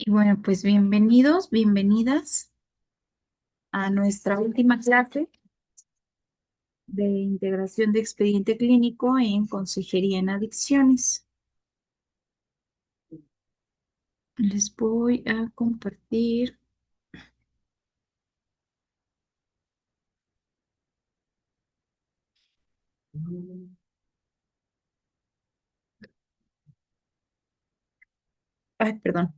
Y bueno, pues bienvenidos, bienvenidas a nuestra última clase de integración de expediente clínico en consejería en adicciones. Les voy a compartir. Ay, perdón.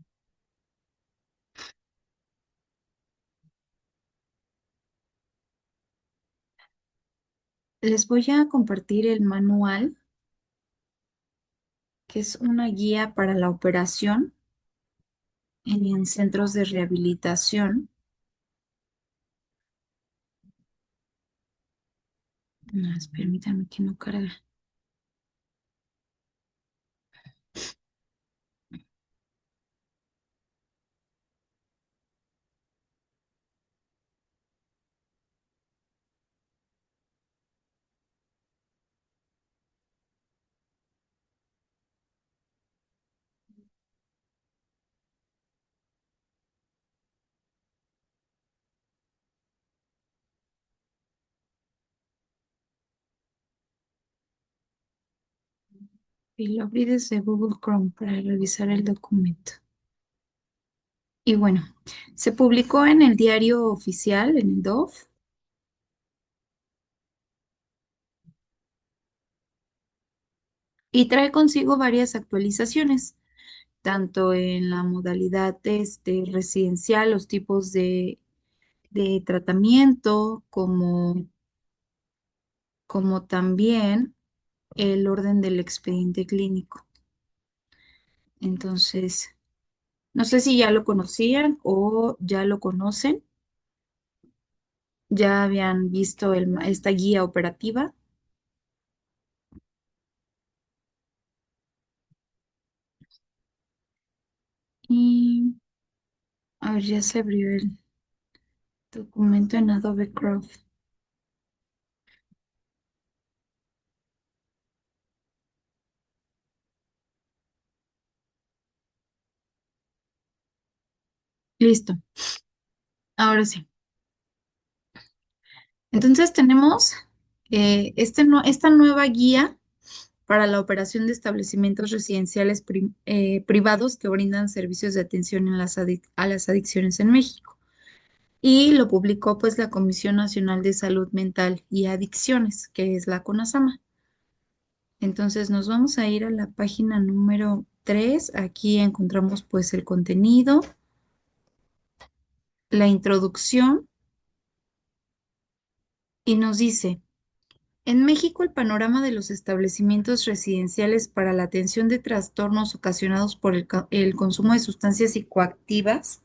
Les voy a compartir el manual, que es una guía para la operación en centros de rehabilitación. Permítanme que no cargue. Y lo abrí desde Google Chrome para revisar el documento. Y bueno, se publicó en el diario oficial, en el DOF, y trae consigo varias actualizaciones, tanto en la modalidad residencial, los tipos de tratamiento, como también el orden del expediente clínico. Entonces, no sé si ya lo conocían o ya lo conocen, ya habían visto esta guía operativa. Y a ver, ya se abrió el documento en Adobe Craft. Listo, ahora sí. Entonces tenemos esta nueva guía para la operación de establecimientos residenciales privados que brindan servicios de atención a las adicciones en México. Y lo publicó pues la Comisión Nacional de Salud Mental y Adicciones, que es la CONASAMA. Entonces nos vamos a ir a la página número 3. Aquí encontramos pues el contenido, la introducción, y nos dice: en México, el panorama de los establecimientos residenciales para la atención de trastornos ocasionados por el consumo de sustancias psicoactivas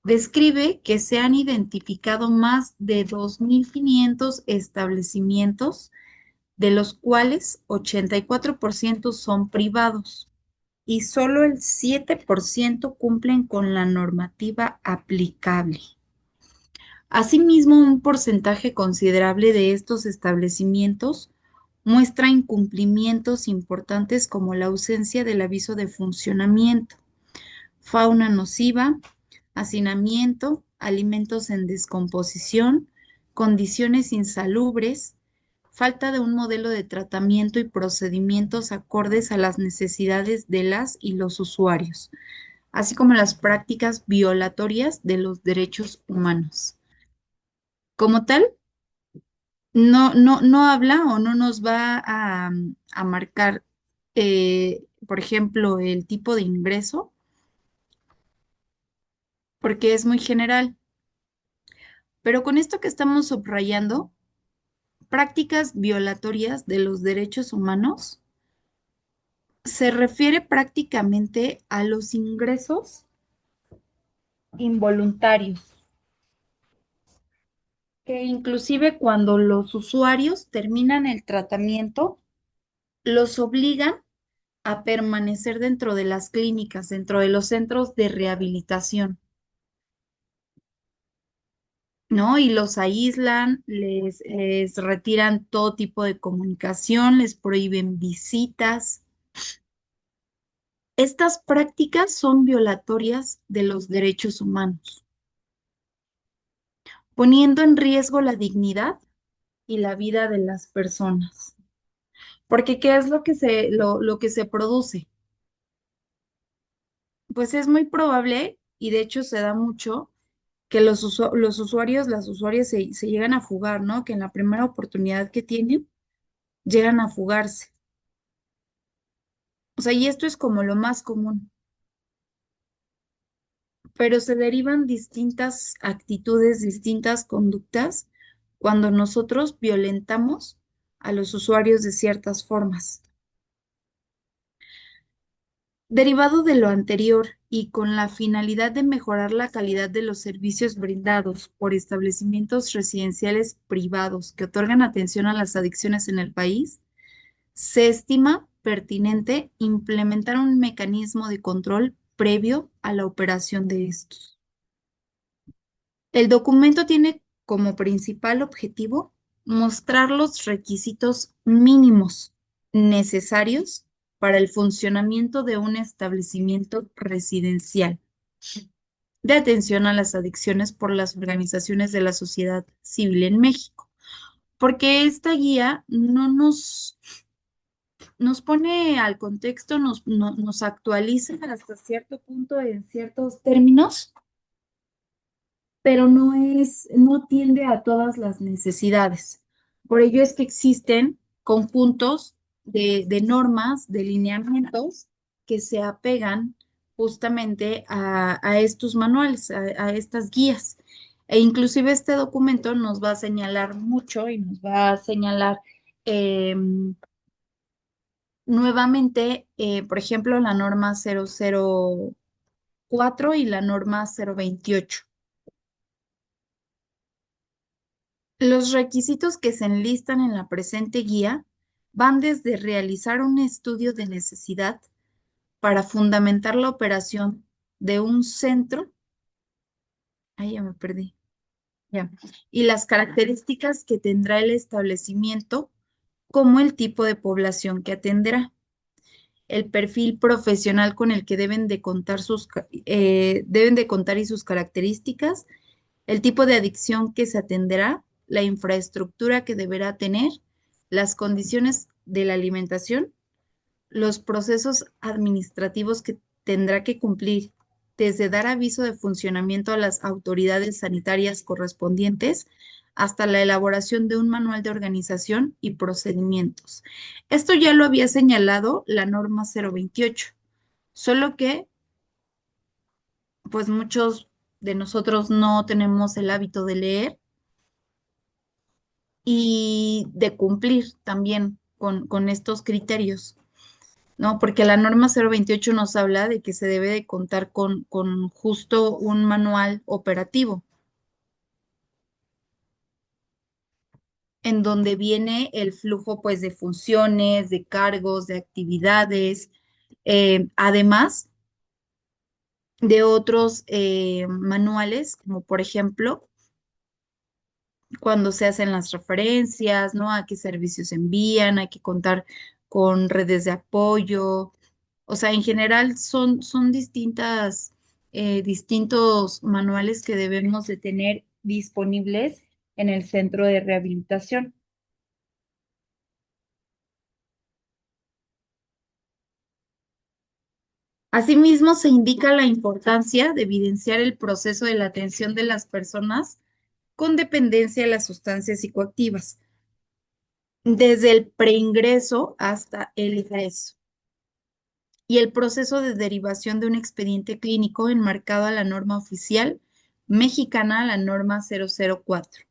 describe que se han identificado más de 2.500 establecimientos, de los cuales 84% son privados y solo el 7% cumplen con la normativa aplicable. Asimismo, un porcentaje considerable de estos establecimientos muestra incumplimientos importantes como la ausencia del aviso de funcionamiento, fauna nociva, hacinamiento, alimentos en descomposición, condiciones insalubres, falta de un modelo de tratamiento y procedimientos acordes a las necesidades de las y los usuarios, así como las prácticas violatorias de los derechos humanos. Como tal, no habla o no nos va a marcar, por ejemplo, el tipo de ingreso, porque es muy general. Pero con esto que estamos subrayando, prácticas violatorias de los derechos humanos, se refiere prácticamente a los ingresos involuntarios, que inclusive cuando los usuarios terminan el tratamiento, los obligan a permanecer dentro de las clínicas, dentro de los centros de rehabilitación, ¿no? Y los aíslan, les retiran todo tipo de comunicación, les prohíben visitas. Estas prácticas son violatorias de los derechos humanos, poniendo en riesgo la dignidad y la vida de las personas. Porque ¿qué es lo que se produce? Pues es muy probable, y de hecho se da mucho, que los usuarios, las usuarias se llegan a fugar, ¿no? Que en la primera oportunidad que tienen, llegan a fugarse. O sea, y esto es como lo más común, pero se derivan distintas actitudes, distintas conductas cuando nosotros violentamos a los usuarios de ciertas formas. Derivado de lo anterior y con la finalidad de mejorar la calidad de los servicios brindados por establecimientos residenciales privados que otorgan atención a las adicciones en el país, se estima pertinente implementar un mecanismo de control previo a la operación de estos. El documento tiene como principal objetivo mostrar los requisitos mínimos necesarios para el funcionamiento de un establecimiento residencial de atención a las adicciones por las organizaciones de la sociedad civil en México, porque esta guía no nos pone al contexto, nos actualiza hasta cierto punto en ciertos términos, pero no tiende a todas las necesidades. Por ello es que existen conjuntos de normas, de lineamientos que se apegan justamente a estos manuales, a estas guías. E inclusive este documento nos va a señalar mucho y nos va a señalar nuevamente, por ejemplo, la norma 004 y la norma 028. Los requisitos que se enlistan en la presente guía van desde realizar un estudio de necesidad para fundamentar la operación de un centro, ahí ya me perdí, ya, y las características que tendrá el establecimiento, como el tipo de población que atenderá, el perfil profesional con el que deben de contar y sus características, el tipo de adicción que se atenderá, la infraestructura que deberá tener, las condiciones de la alimentación, los procesos administrativos que tendrá que cumplir, desde dar aviso de funcionamiento a las autoridades sanitarias correspondientes hasta la elaboración de un manual de organización y procedimientos. Esto ya lo había señalado la norma 028, solo que pues muchos de nosotros no tenemos el hábito de leer y de cumplir también con estos criterios, ¿no? Porque la norma 028 nos habla de que se debe de contar con justo un manual operativo, en donde viene el flujo, pues, de funciones, de cargos, de actividades, además de otros manuales, como por ejemplo, cuando se hacen las referencias, ¿no? A qué servicios envían, hay que contar con redes de apoyo. O sea, en general son distintos manuales que debemos de tener disponibles en el centro de rehabilitación. Asimismo, se indica la importancia de evidenciar el proceso de la atención de las personas con dependencia de las sustancias psicoactivas, desde el preingreso hasta el ingreso, y el proceso de derivación de un expediente clínico enmarcado a la norma oficial mexicana, la norma 004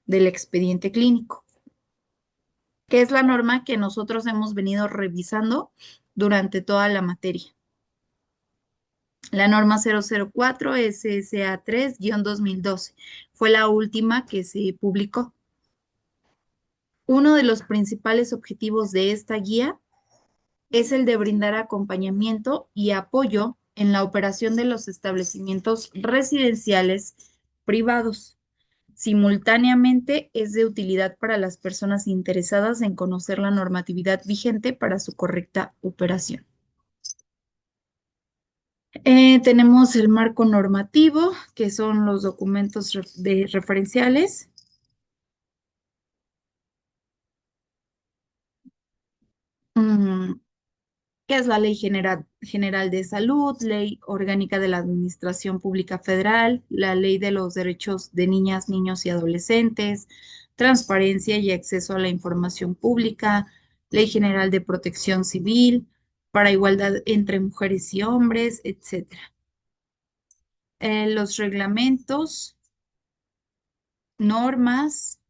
del expediente clínico, que es la norma que nosotros hemos venido revisando durante toda la materia. La norma 004 SSA 3-2012 fue la última que se publicó. Uno de los principales objetivos de esta guía es el de brindar acompañamiento y apoyo en la operación de los establecimientos residenciales privados. Simultáneamente, es de utilidad para las personas interesadas en conocer la normatividad vigente para su correcta operación. Tenemos el marco normativo, que son los documentos referenciales. Mm, que es la General de Salud, Ley Orgánica de la Administración Pública Federal, la Ley de los Derechos de Niñas, Niños y Adolescentes, Transparencia y Acceso a la Información Pública, Ley General de Protección Civil, para igualdad entre mujeres y hombres, etcétera. Los reglamentos, normas,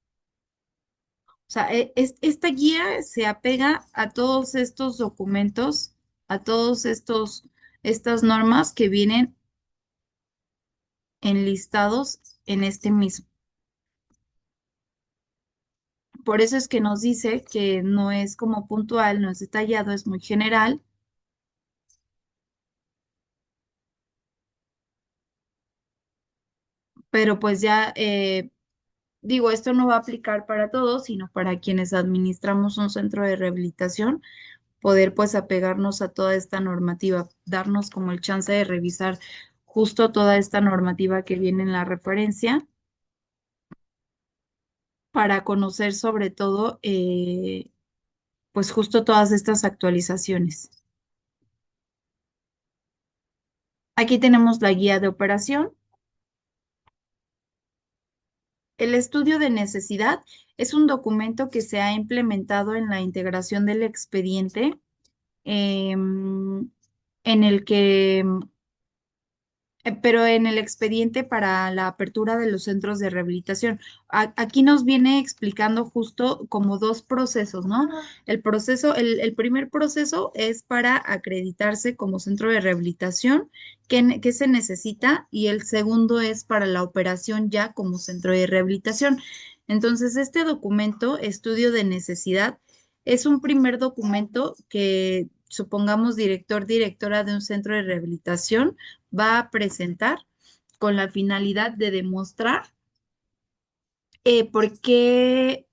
o sea, esta guía se apega a todos estos documentos, a todos estas normas que vienen enlistados en este mismo. Por eso es que nos dice que no es como puntual, no es detallado, es muy general, pero pues ya digo, esto no va a aplicar para todos, sino para quienes administramos un centro de rehabilitación, poder pues apegarnos a toda esta normativa, darnos como el chance de revisar justo toda esta normativa que viene en la referencia para conocer sobre todo pues justo todas estas actualizaciones. Aquí tenemos la guía de operación. El estudio de necesidad es un documento que se ha implementado en la integración del expediente, en el que pero en el expediente para la apertura de los centros de rehabilitación. Aquí nos viene explicando justo como dos procesos, ¿no? El primer proceso es para acreditarse como centro de rehabilitación, que se necesita, y el segundo es para la operación ya como centro de rehabilitación. Entonces, este documento, estudio de necesidad, es un primer documento que, supongamos, directora de un centro de rehabilitación va a presentar con la finalidad de demostrar por qué,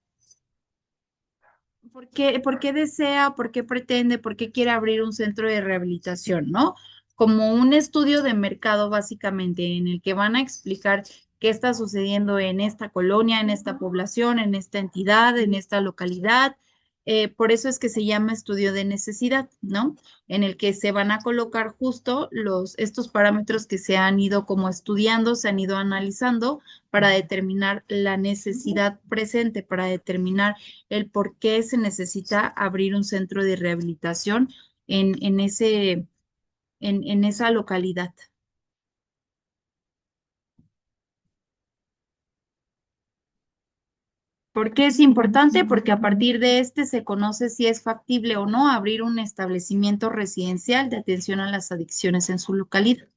por qué desea, por qué pretende, por qué quiere abrir un centro de rehabilitación, ¿no? Como un estudio de mercado básicamente en el que van a explicar qué está sucediendo en esta colonia, en esta población, en esta entidad, en esta localidad. Por eso es que se llama estudio de necesidad, ¿no? En el que se van a colocar justo estos parámetros que se han ido como estudiando, se han ido analizando para determinar la necesidad presente, para determinar el por qué se necesita abrir un centro de rehabilitación en esa localidad. ¿Por qué es importante? Porque a partir de este se conoce si es factible o no abrir un establecimiento residencial de atención a las adicciones en su localidad.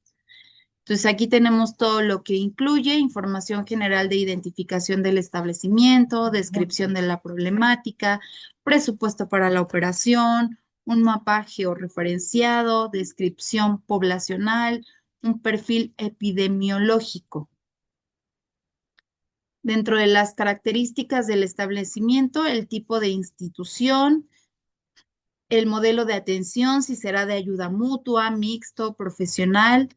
Entonces aquí tenemos todo lo que incluye información general de identificación del establecimiento, descripción de la problemática, presupuesto para la operación, un mapa georreferenciado, descripción poblacional, un perfil epidemiológico. Dentro de las características del establecimiento, el tipo de institución, el modelo de atención, si será de ayuda mutua, mixto, profesional,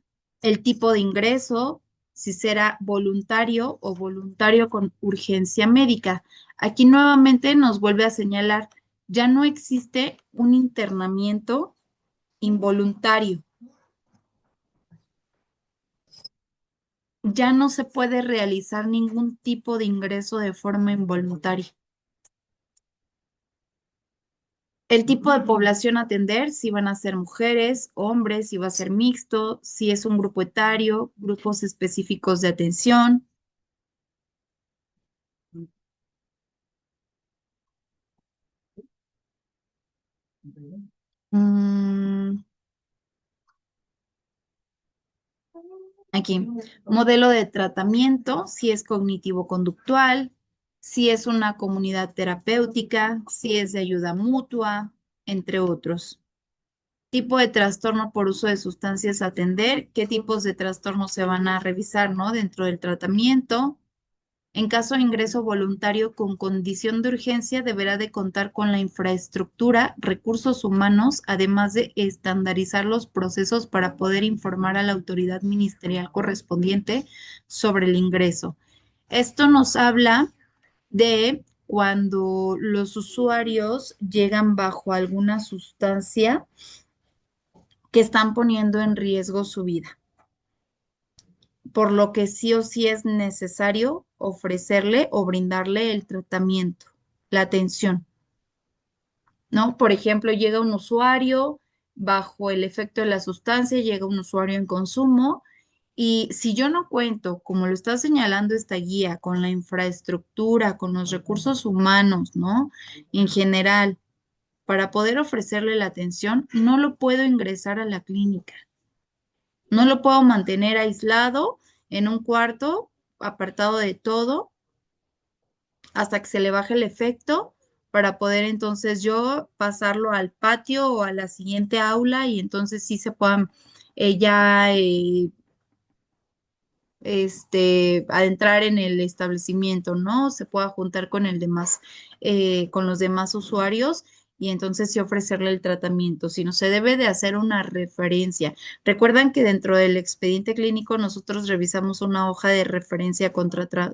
el tipo de ingreso, si será voluntario o voluntario con urgencia médica. Aquí nuevamente nos vuelve a señalar, ya no existe un internamiento involuntario, ya no se puede realizar ningún tipo de ingreso de forma involuntaria. El tipo de población a atender, si van a ser mujeres, hombres, si va a ser mixto, si es un grupo etario, grupos específicos de atención. Mm, aquí, modelo de tratamiento, si es cognitivo-conductual, si es una comunidad terapéutica, si es de ayuda mutua, entre otros. Tipo de trastorno por uso de sustancias a atender, qué tipos de trastornos se van a revisar, ¿no? Dentro del tratamiento. En caso de ingreso voluntario con condición de urgencia, deberá de contar con la infraestructura, recursos humanos, además de estandarizar los procesos para poder informar a la autoridad ministerial correspondiente sobre el ingreso. Esto nos habla de cuando los usuarios llegan bajo alguna sustancia que están poniendo en riesgo su vida, por lo que sí o sí es necesario ofrecerle o brindarle el tratamiento, la atención, ¿no? Por ejemplo, llega un usuario bajo el efecto de la sustancia, llega un usuario en consumo y si yo no cuento, como lo está señalando esta guía, con la infraestructura, con los recursos humanos, ¿no? En general, para poder ofrecerle la atención, no lo puedo ingresar a la clínica. No lo puedo mantener aislado en un cuarto, apartado de todo, hasta que se le baje el efecto para poder entonces yo pasarlo al patio o a la siguiente aula y entonces sí se puedan ya adentrar en el establecimiento, ¿no? Se pueda juntar con el demás, con los demás usuarios y entonces sí ofrecerle el tratamiento, sino se debe de hacer una referencia. Recuerdan que dentro del expediente clínico nosotros revisamos una hoja de referencia contra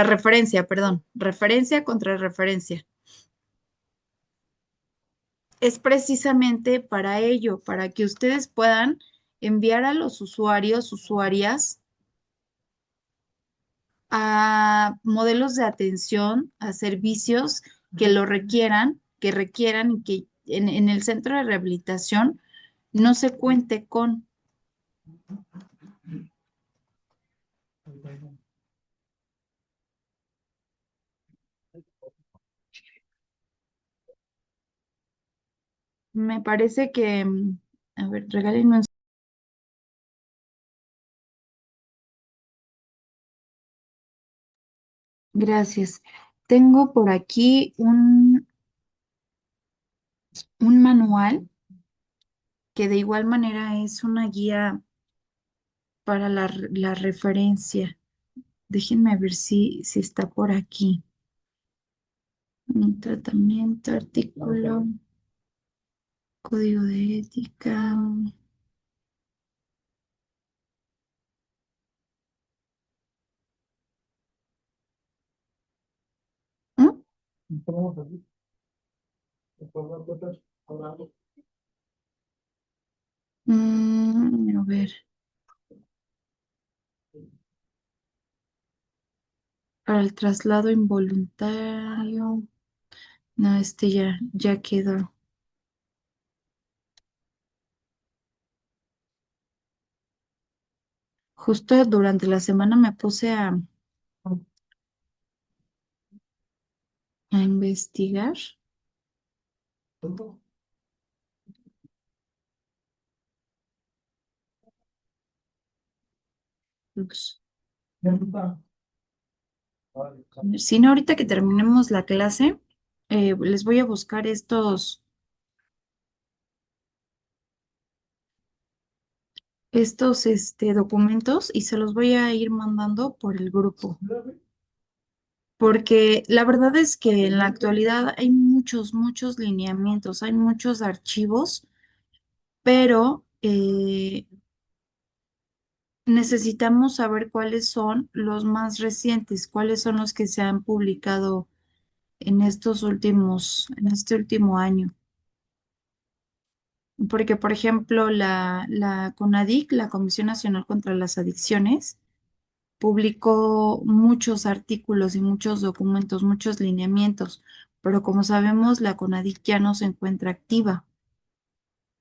referencia, perdón, referencia contra referencia. Es precisamente para ello, para que ustedes puedan enviar a los usuarios, usuarias, a modelos de atención, a servicios que lo requieran, que requieran y que en el centro de rehabilitación no se cuente con. Me parece que, a ver, regálenme un... Gracias. Tengo por aquí un manual que de igual manera es una guía para la referencia. Déjenme ver si está por aquí. Un tratamiento, artículo, código de ética. ¿Mm? A ver, para el traslado involuntario. No, este ya quedó. Justo durante la semana me puse a investigar. Ups. Si no, ahorita que terminemos la clase, les voy a buscar estos documentos y se los voy a ir mandando por el grupo. Porque la verdad es que en la actualidad hay muchos lineamientos, hay muchos archivos, pero necesitamos saber cuáles son los más recientes, cuáles son los que se han publicado en este último año. Porque, por ejemplo, la CONADIC, la Comisión Nacional contra las Adicciones, publicó muchos artículos y muchos documentos, muchos lineamientos, pero como sabemos, la CONADIC ya no se encuentra activa.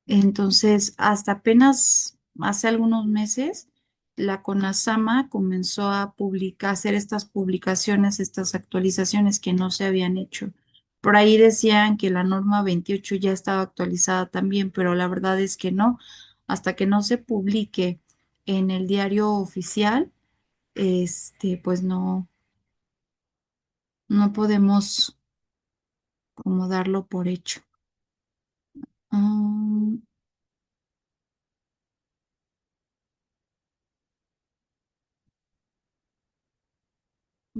Entonces, hasta apenas hace algunos meses, la CONASAMA comenzó a publicar, hacer estas publicaciones, estas actualizaciones que no se habían hecho. Por ahí decían que la norma 28 ya estaba actualizada también, pero la verdad es que no. Hasta que no se publique en el diario oficial, pues no podemos como darlo por hecho. Ah,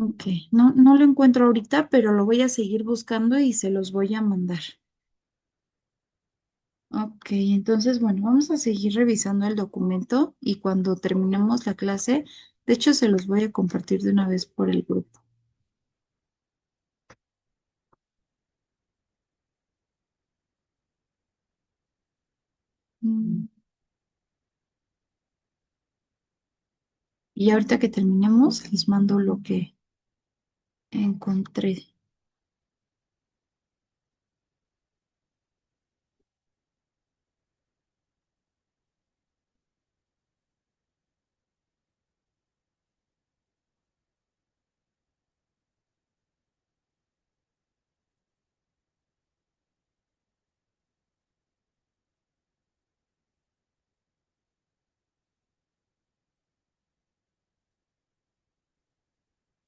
Ok, no, no lo encuentro ahorita, pero lo voy a seguir buscando y se los voy a mandar. Ok, entonces, bueno, vamos a seguir revisando el documento y cuando terminemos la clase, de hecho, se los voy a compartir de una vez por el grupo. Mm, Y ahorita que terminemos, les mando lo que encontré.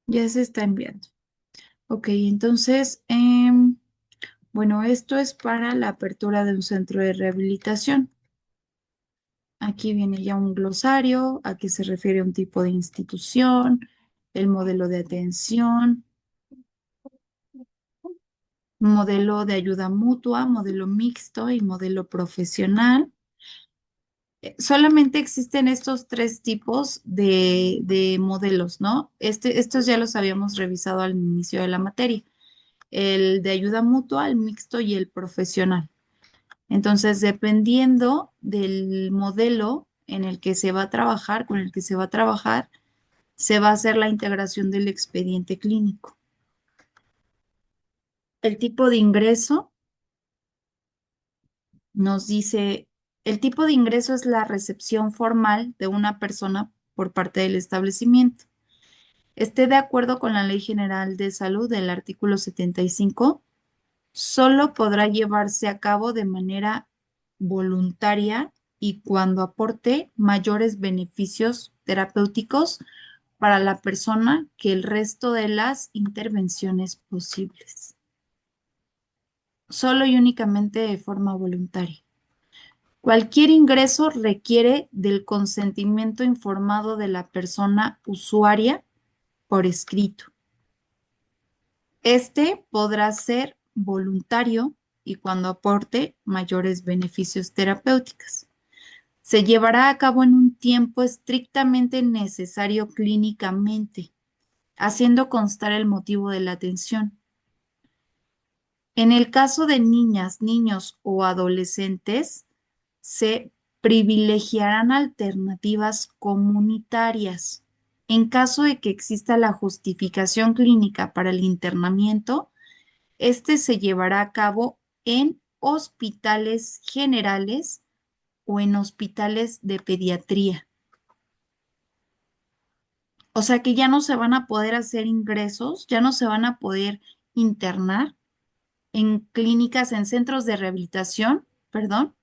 Ya se está enviando. Ok, entonces, bueno, esto es para la apertura de un centro de rehabilitación. Aquí viene ya un glosario, a qué se refiere un tipo de institución, el modelo de atención, modelo de ayuda mutua, modelo mixto y modelo profesional. Solamente existen estos tres tipos de modelos, ¿no? Estos ya los habíamos revisado al inicio de la materia, el de ayuda mutua, el mixto y el profesional. Entonces, dependiendo del modelo en el que se va a trabajar, con el que se va a trabajar, se va a hacer la integración del expediente clínico. El tipo de ingreso nos dice, el tipo de ingreso es la recepción formal de una persona por parte del establecimiento. Esté de acuerdo con la Ley General de Salud del artículo 75, solo podrá llevarse a cabo de manera voluntaria y cuando aporte mayores beneficios terapéuticos para la persona que el resto de las intervenciones posibles. Solo y únicamente de forma voluntaria. Cualquier ingreso requiere del consentimiento informado de la persona usuaria por escrito. Este podrá ser voluntario y cuando aporte mayores beneficios terapéuticos. Se llevará a cabo en un tiempo estrictamente necesario clínicamente, haciendo constar el motivo de la atención. En el caso de niñas, niños o adolescentes, se privilegiarán alternativas comunitarias. En caso de que exista la justificación clínica para el internamiento, este se llevará a cabo en hospitales generales o en hospitales de pediatría. O sea que ya no se van a poder hacer ingresos, ya no se van a poder internar en clínicas, en centros de rehabilitación, perdón,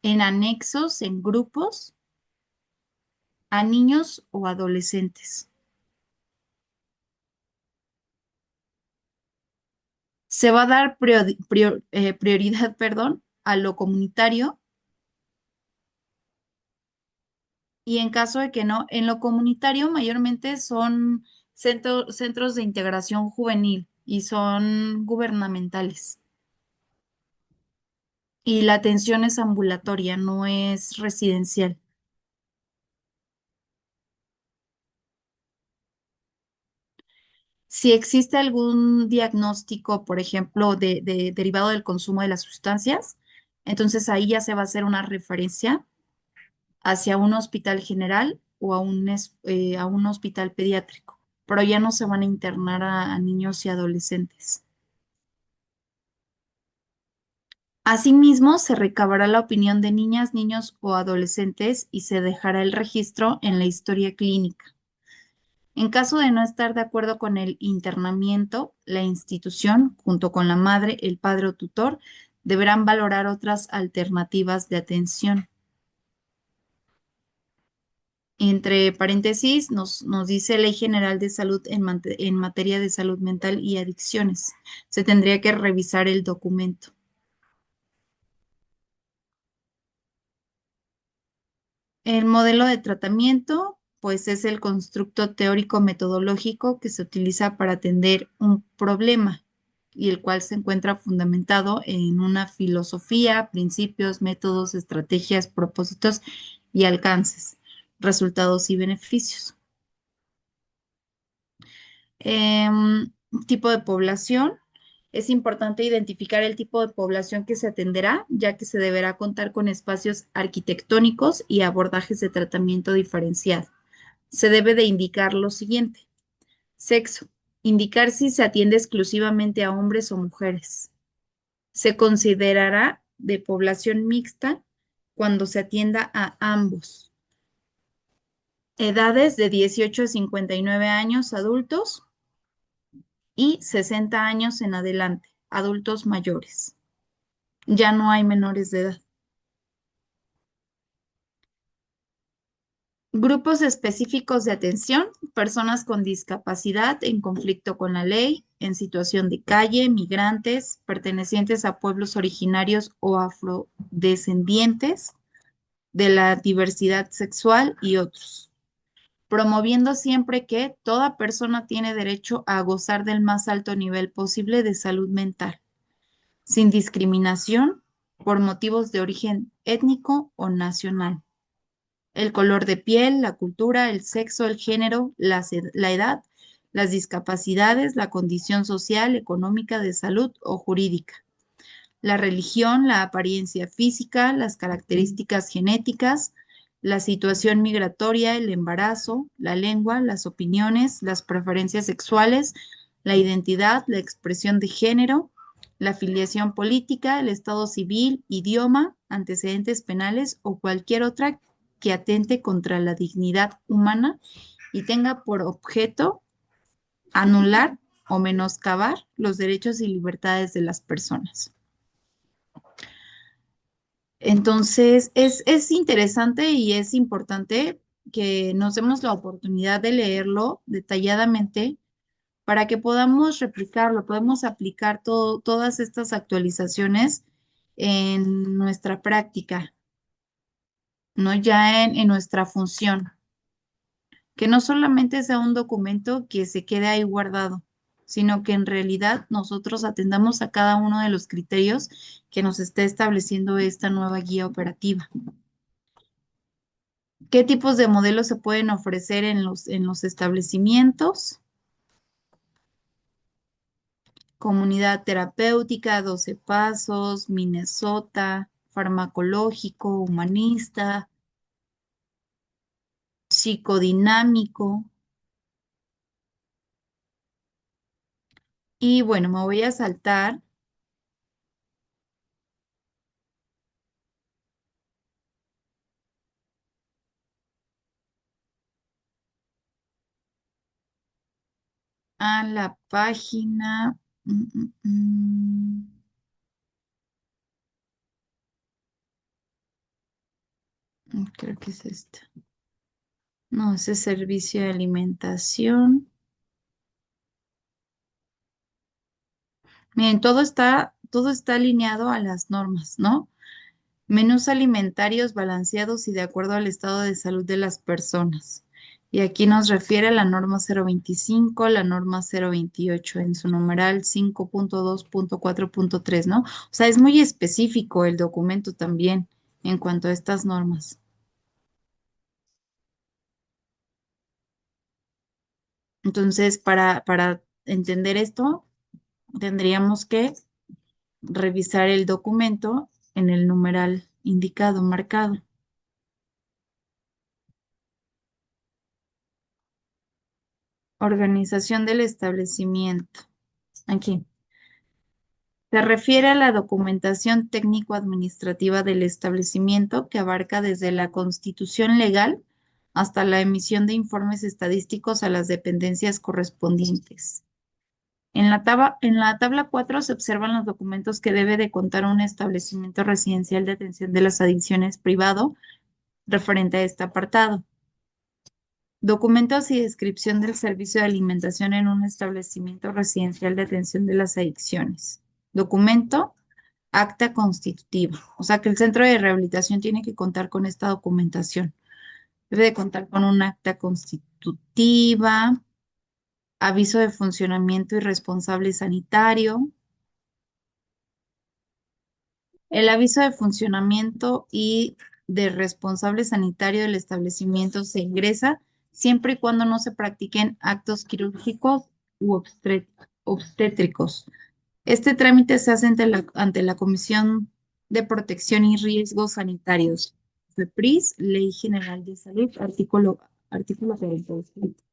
en anexos, en grupos, a niños o adolescentes. Se va a dar prioridad, perdón, a lo comunitario y en caso de que no, en lo comunitario mayormente son centros de integración juvenil y son gubernamentales. Y la atención es ambulatoria, no es residencial. Si existe algún diagnóstico, por ejemplo, derivado del consumo de las sustancias, entonces ahí ya se va a hacer una referencia hacia un hospital general o a un hospital pediátrico, pero ya no se van a internar a niños y adolescentes. Asimismo, se recabará la opinión de niñas, niños o adolescentes y se dejará el registro en la historia clínica. En caso de no estar de acuerdo con el internamiento, la institución, junto con la madre, el padre o tutor, deberán valorar otras alternativas de atención. Entre paréntesis, nos dice Ley General de Salud en materia de salud mental y adicciones. Se tendría que revisar el documento. El modelo de tratamiento, pues es el constructo teórico metodológico que se utiliza para atender un problema y el cual se encuentra fundamentado en una filosofía, principios, métodos, estrategias, propósitos y alcances, resultados y beneficios. Em, Tipo de población. Es importante identificar el tipo de población que se atenderá, ya que se deberá contar con espacios arquitectónicos y abordajes de tratamiento diferenciado. Se debe de indicar lo siguiente. Sexo. Indicar si se atiende exclusivamente a hombres o mujeres. Se considerará de población mixta cuando se atienda a ambos. Edades de 18 a 59 años adultos y 60 años en adelante, adultos mayores. Ya no hay menores de edad. Grupos específicos de atención, personas con discapacidad en conflicto con la ley, en situación de calle, migrantes, pertenecientes a pueblos originarios o afrodescendientes, de la diversidad sexual y otros, promoviendo siempre que toda persona tiene derecho a gozar del más alto nivel posible de salud mental, sin discriminación por motivos de origen étnico o nacional. El color de piel, la cultura, el sexo, el género, la edad, las discapacidades, la condición social, económica, de salud o jurídica, la religión, la apariencia física, las características genéticas, la situación migratoria, el embarazo, la lengua, las opiniones, las preferencias sexuales, la identidad, la expresión de género, la afiliación política, el estado civil, idioma, antecedentes penales o cualquier otra que atente contra la dignidad humana y tenga por objeto anular o menoscabar los derechos y libertades de las personas. Entonces, es interesante y es importante que nos demos la oportunidad de leerlo detalladamente para que podamos replicarlo, podemos aplicar todas estas actualizaciones en nuestra práctica, ¿no? Ya en nuestra función, que no solamente sea un documento que se quede ahí guardado, sino que en realidad nosotros atendamos a cada uno de los criterios que nos está estableciendo esta nueva guía operativa. ¿Qué tipos de modelos se pueden ofrecer en los establecimientos? Comunidad terapéutica, 12 pasos, Minnesota, farmacológico, humanista, psicodinámico. Y bueno, me voy a saltar a la página. mm, mm, Creo que es esta. No, ese es servicio de alimentación. Miren, todo está alineado a las normas, ¿no? Menús alimentarios balanceados y de acuerdo al estado de salud de las personas. Y aquí nos refiere a la norma 025, la norma 028 en su numeral 5.2.4.3, ¿no? O sea, es muy específico el documento también en cuanto a estas normas. Entonces, para entender esto, tendríamos que revisar el documento en el numeral indicado, marcado. Organización del establecimiento. Aquí. Se refiere a la documentación técnico-administrativa del establecimiento que abarca desde la constitución legal hasta la emisión de informes estadísticos a las dependencias correspondientes. En la tabla 4 se observan los documentos que debe de contar un establecimiento residencial de atención de las adicciones privado referente a este apartado. Documentos y descripción del servicio de alimentación en un establecimiento residencial de atención de las adicciones. Documento, acta constitutiva. O sea que el centro de rehabilitación tiene que contar con esta documentación. Debe de contar con un acta constitutiva, aviso de funcionamiento y responsable sanitario. El aviso de funcionamiento y de responsable sanitario del establecimiento se ingresa siempre y cuando no se practiquen actos quirúrgicos u obstétricos. Este trámite se hace ante la Comisión de Protección y Riesgos Sanitarios, FEPRIS, Ley General de Salud, artículo 47.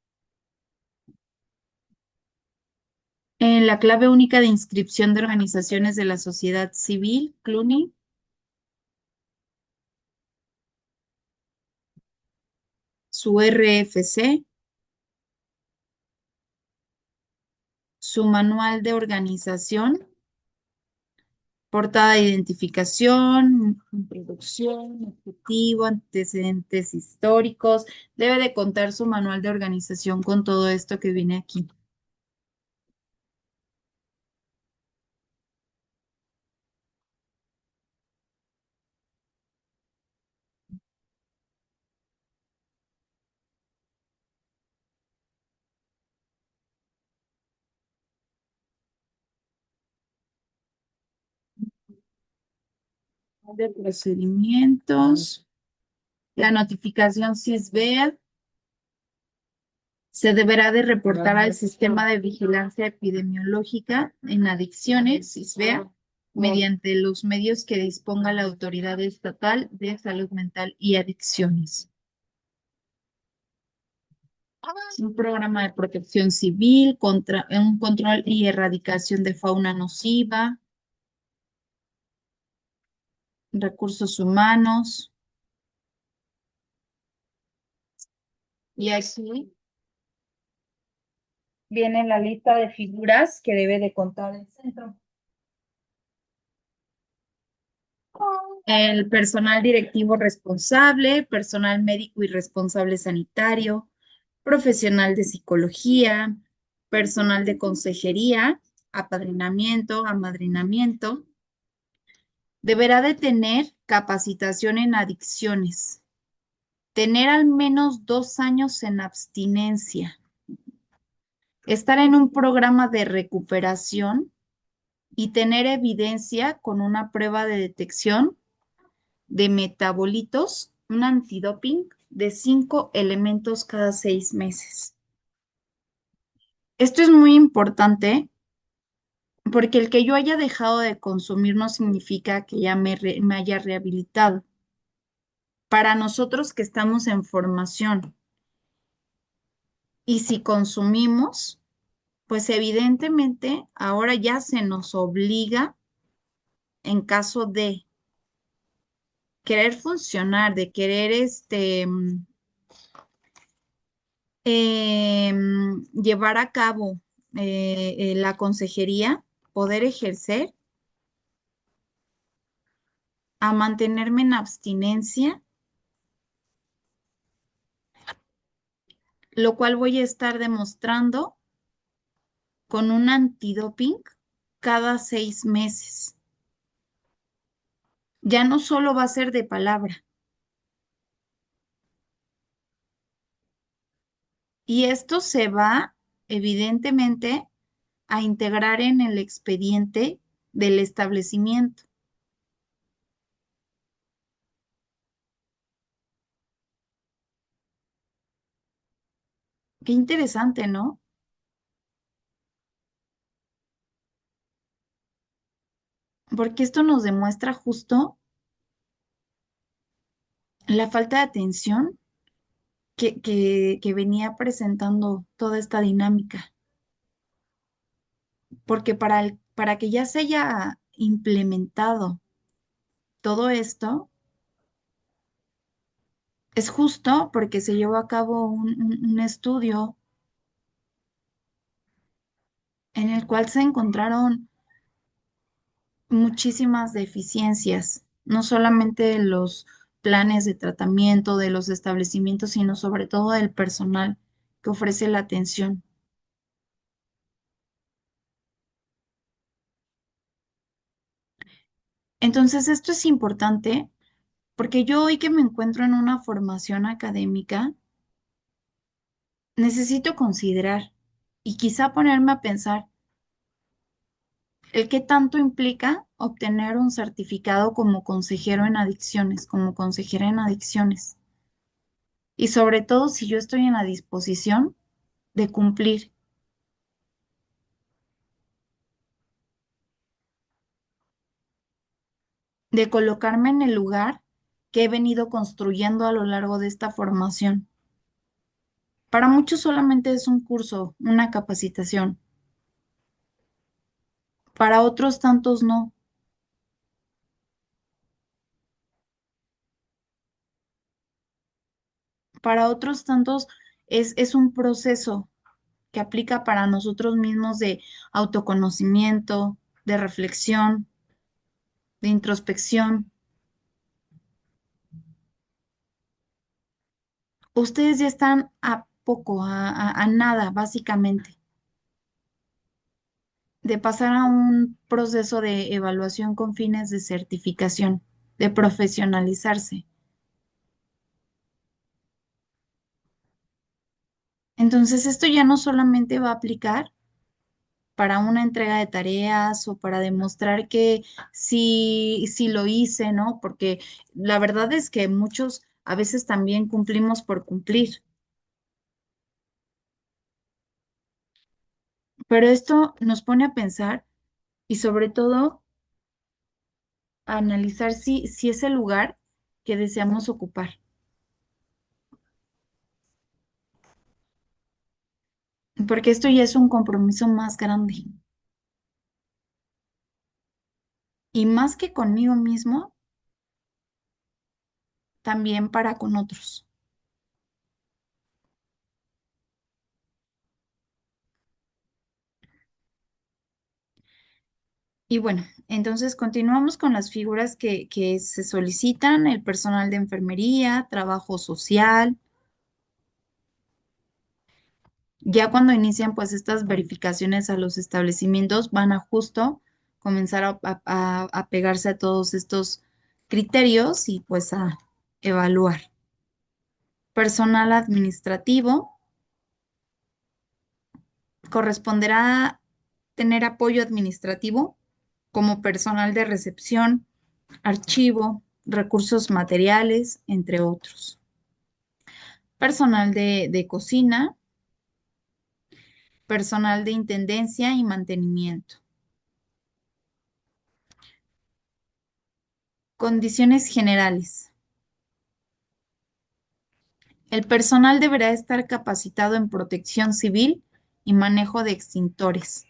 En la clave única de inscripción de organizaciones de la sociedad civil, CLUNY, su RFC, su manual de organización, portada de identificación, introducción, objetivo, antecedentes históricos. Debe de contar su manual de organización con todo esto que viene aquí. De procedimientos, la notificación SISBEA se deberá de reportar al Sistema de Vigilancia Epidemiológica en Adicciones, SISBEA, mediante los medios que disponga la Autoridad Estatal de Salud Mental y Adicciones. Un programa de protección civil, un control y erradicación de fauna nociva, recursos humanos. Y aquí viene la lista de figuras que debe de contar el centro. El personal directivo responsable, personal médico y responsable sanitario, profesional de psicología, personal de consejería, apadrinamiento, amadrinamiento. Deberá de tener capacitación en adicciones, tener al menos 2 años en abstinencia, estar en un programa de recuperación y tener evidencia con una prueba de detección de metabolitos, un antidoping de 5 elementos cada 6 meses. Esto es muy importante porque el que yo haya dejado de consumir no significa que ya me haya rehabilitado. Para nosotros que estamos en formación y si consumimos, pues evidentemente ahora ya se nos obliga en caso de querer funcionar, de querer llevar a cabo la consejería, poder ejercer, a mantenerme en abstinencia, lo cual voy a estar demostrando con un antidoping cada 6 meses. Ya no solo va a ser de palabra. Y esto se va, evidentemente, a integrar en el expediente del establecimiento. Qué interesante, ¿no? Porque esto nos demuestra justo la falta de atención que venía presentando toda esta dinámica. Porque para que ya se haya implementado todo esto, es justo porque se llevó a cabo un estudio en el cual se encontraron muchísimas deficiencias, no solamente de los planes de tratamiento de los establecimientos, sino sobre todo del personal que ofrece la atención. Entonces, esto es importante Porque yo hoy que me encuentro en una formación académica, necesito considerar y quizá ponerme a pensar el qué tanto implica obtener un certificado como consejero en adicciones, como consejera en adicciones. Y sobre todo si yo estoy en la disposición de cumplir, de colocarme en el lugar que he venido construyendo a lo largo de esta formación. Para muchos solamente es un curso, una capacitación. Para otros tantos no. Para otros tantos es un proceso que aplica para nosotros mismos de autoconocimiento, de reflexión, de introspección. Ustedes ya están a poco, a nada, básicamente, de pasar a un proceso de evaluación con fines de certificación, de profesionalizarse. Entonces, esto ya no solamente va a aplicar para una entrega de tareas o para demostrar que sí lo hice, ¿no? Porque la verdad es que muchos a veces también cumplimos por cumplir, pero esto nos pone a pensar y sobre todo a analizar si es el lugar que deseamos ocupar, porque esto ya es un compromiso más grande y más que conmigo mismo, también para con otros. Y bueno, entonces continuamos con las figuras que se solicitan, el personal de enfermería, trabajo social. Ya cuando inician pues estas verificaciones a los establecimientos van a justo comenzar a pegarse a todos estos criterios y pues a evaluar. Personal administrativo corresponderá tener apoyo administrativo como personal de recepción, archivo, recursos materiales, entre otros. Personal de cocina, personal de intendencia y mantenimiento. Condiciones generales. El personal deberá estar capacitado en protección civil y manejo de extintores,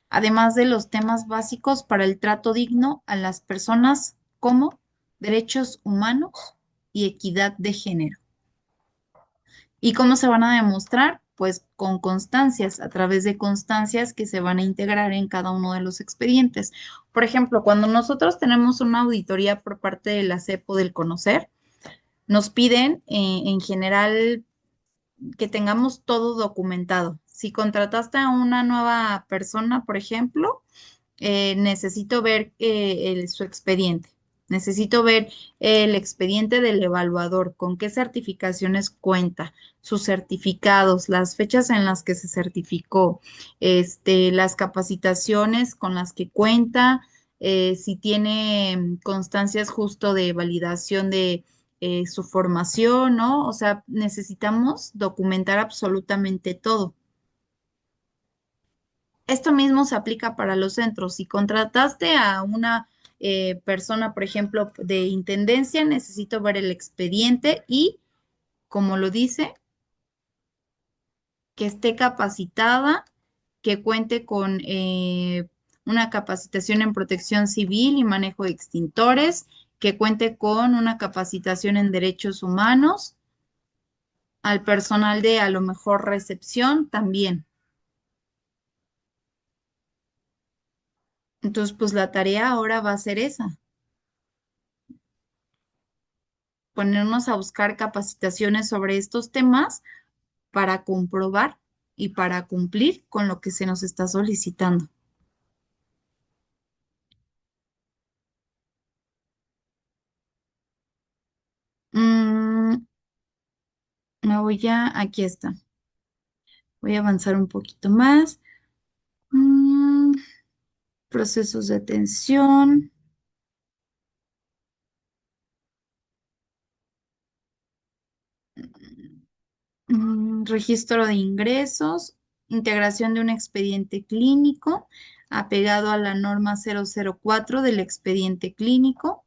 además de los temas básicos para el trato digno a las personas como derechos humanos y equidad de género. ¿Y cómo se van a demostrar? Pues con constancias, a través de constancias que se van a integrar en cada uno de los expedientes. Por ejemplo, cuando nosotros tenemos una auditoría por parte de la CEPO del Conocer, nos piden en general que tengamos todo documentado. Si contrataste a una nueva persona, por ejemplo, necesito ver su expediente. Necesito ver el expediente del evaluador, con qué certificaciones cuenta, sus certificados, las fechas en las que se certificó, las capacitaciones con las que cuenta, si tiene constancias justo de validación de su formación, ¿no? O sea, necesitamos documentar absolutamente todo. Esto mismo se aplica para los centros. Si contrataste a una persona, por ejemplo, de intendencia, necesito ver el expediente y, como lo dice, que esté capacitada, que cuente con una capacitación en protección civil y manejo de extintores, que cuente con una capacitación en derechos humanos, al personal de a lo mejor recepción también. Entonces, pues la tarea ahora va a ser esa, ponernos a buscar capacitaciones sobre estos temas para comprobar y para cumplir con lo que se nos está solicitando. Aquí está. Voy a avanzar un poquito más. Mm, procesos de atención. Registro de ingresos, integración de un expediente clínico apegado a la norma 004 del expediente clínico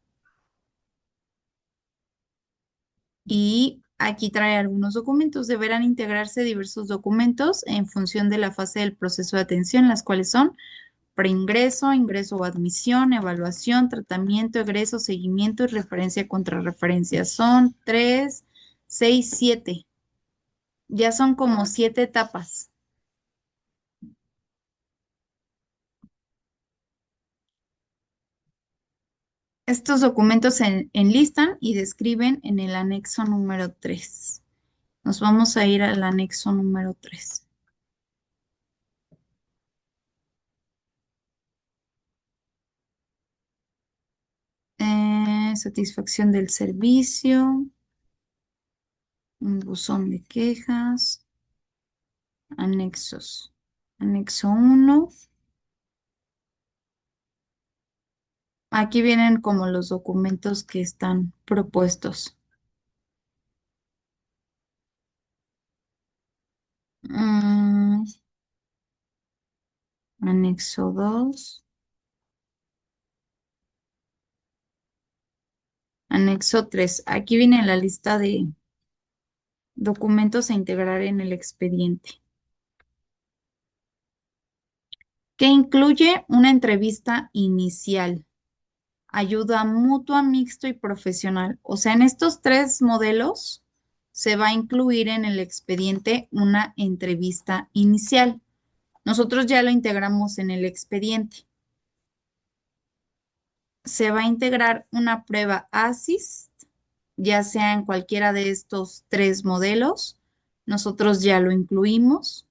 y aquí trae algunos documentos. Deberán integrarse diversos documentos en función de la fase del proceso de atención, las cuales son preingreso, ingreso o admisión, evaluación, tratamiento, egreso, seguimiento y referencia contra referencia. Son tres, seis, siete. Ya son como siete etapas. Estos documentos se enlistan y describen en el anexo número 3. Nos vamos a ir al anexo número 3. Satisfacción del servicio, un buzón de quejas, anexos. Anexo uno. Aquí vienen como los documentos que están propuestos. Mm, anexo 2. Anexo 3. Aquí viene la lista de documentos a integrar en el expediente, que incluye una entrevista inicial, ayuda mutua, mixto y profesional. O sea, en estos tres modelos se va a incluir en el expediente una entrevista inicial. Nosotros ya lo integramos en el expediente. Se va a integrar una prueba ASIS, ya sea en cualquiera de estos tres modelos. Nosotros ya lo incluimos.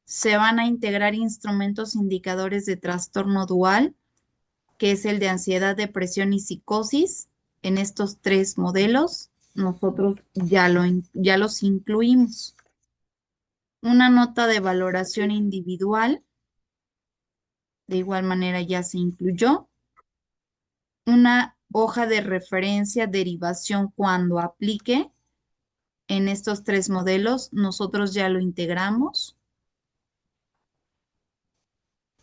Se van a integrar instrumentos indicadores de trastorno dual, que es el de ansiedad, depresión y psicosis. En estos tres modelos, nosotros ya los incluimos. Una nota de valoración individual, de igual manera ya se incluyó. Una hoja de referencia, derivación cuando aplique. En estos tres modelos, nosotros ya lo integramos.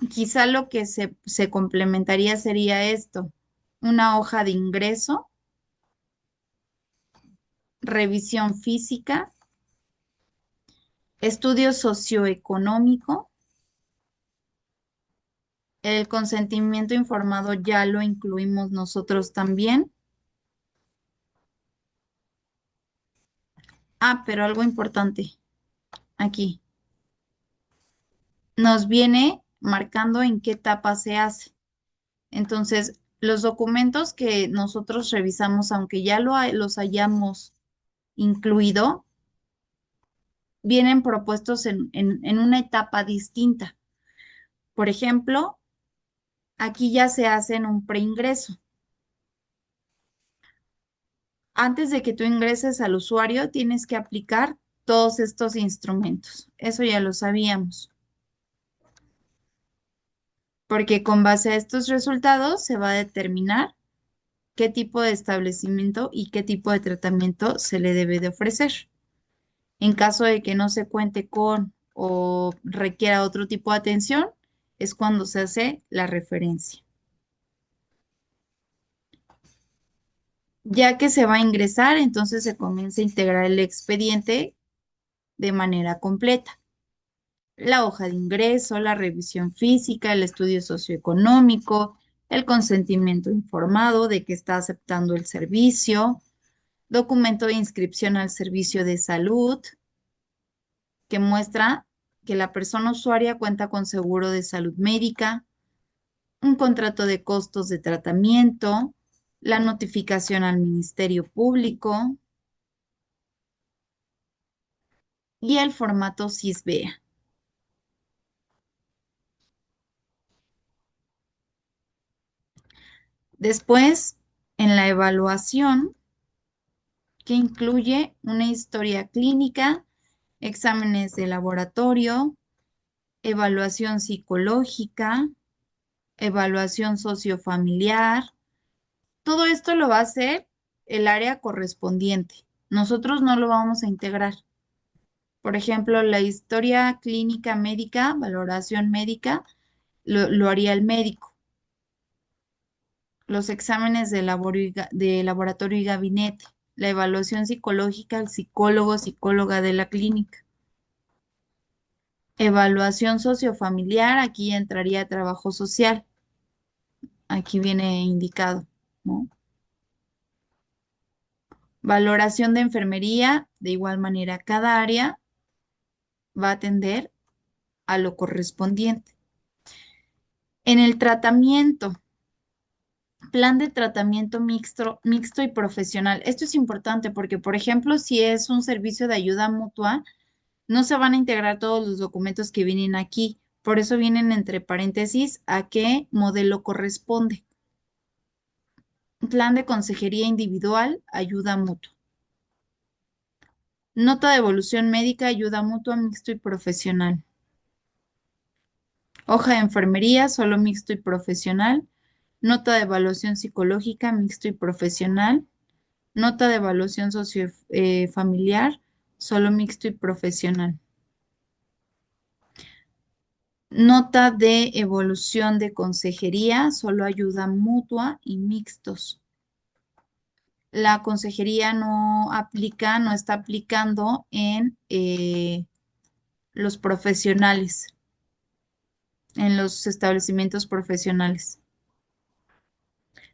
Quizá lo que se complementaría sería esto, una hoja de ingreso, revisión física, estudio socioeconómico, el consentimiento informado ya lo incluimos nosotros también. Ah, pero algo importante aquí, nos viene marcando en qué etapa se hace. Entonces, los documentos que nosotros revisamos, aunque ya los hayamos incluido, vienen propuestos en una etapa distinta. Por ejemplo, aquí ya se hace en un preingreso. Antes de que tú ingreses al usuario, tienes que aplicar todos estos instrumentos. Eso ya lo sabíamos, porque con base a estos resultados se va a determinar qué tipo de establecimiento y qué tipo de tratamiento se le debe de ofrecer. En caso de que no se cuente con o requiera otro tipo de atención, es cuando se hace la referencia. Ya que se va a ingresar, entonces se comienza a integrar el expediente de manera completa. La hoja de ingreso, la revisión física, el estudio socioeconómico, el consentimiento informado de que está aceptando el servicio, documento de inscripción al servicio de salud, que muestra que la persona usuaria cuenta con seguro de salud médica, un contrato de costos de tratamiento, la notificación al Ministerio Público y el formato SISBEA. Después, en la evaluación, que incluye una historia clínica, exámenes de laboratorio, evaluación psicológica, evaluación sociofamiliar. Todo esto lo va a hacer el área correspondiente. Nosotros no lo vamos a integrar. Por ejemplo, la historia clínica médica, valoración médica, lo haría el médico. Los exámenes de laboratorio y gabinete, la evaluación psicológica, el psicólogo, psicóloga de la clínica. Evaluación sociofamiliar, aquí entraría trabajo social, aquí viene indicado, ¿no? Valoración de enfermería, de igual manera, cada área va a atender a lo correspondiente. En el tratamiento, plan de tratamiento mixto y profesional. Esto es importante porque, por ejemplo, si es un servicio de ayuda mutua, no se van a integrar todos los documentos que vienen aquí. Por eso vienen entre paréntesis a qué modelo corresponde. Plan de consejería individual, ayuda mutua. Nota de evolución médica, ayuda mutua, mixto y profesional. Hoja de enfermería, solo mixto y profesional. Nota de evaluación psicológica, mixto y profesional. Nota de evaluación sociofamiliar, solo mixto y profesional. Nota de evolución de consejería, solo ayuda mutua y mixtos. La consejería no aplica, no está aplicando en los profesionales, en los establecimientos profesionales.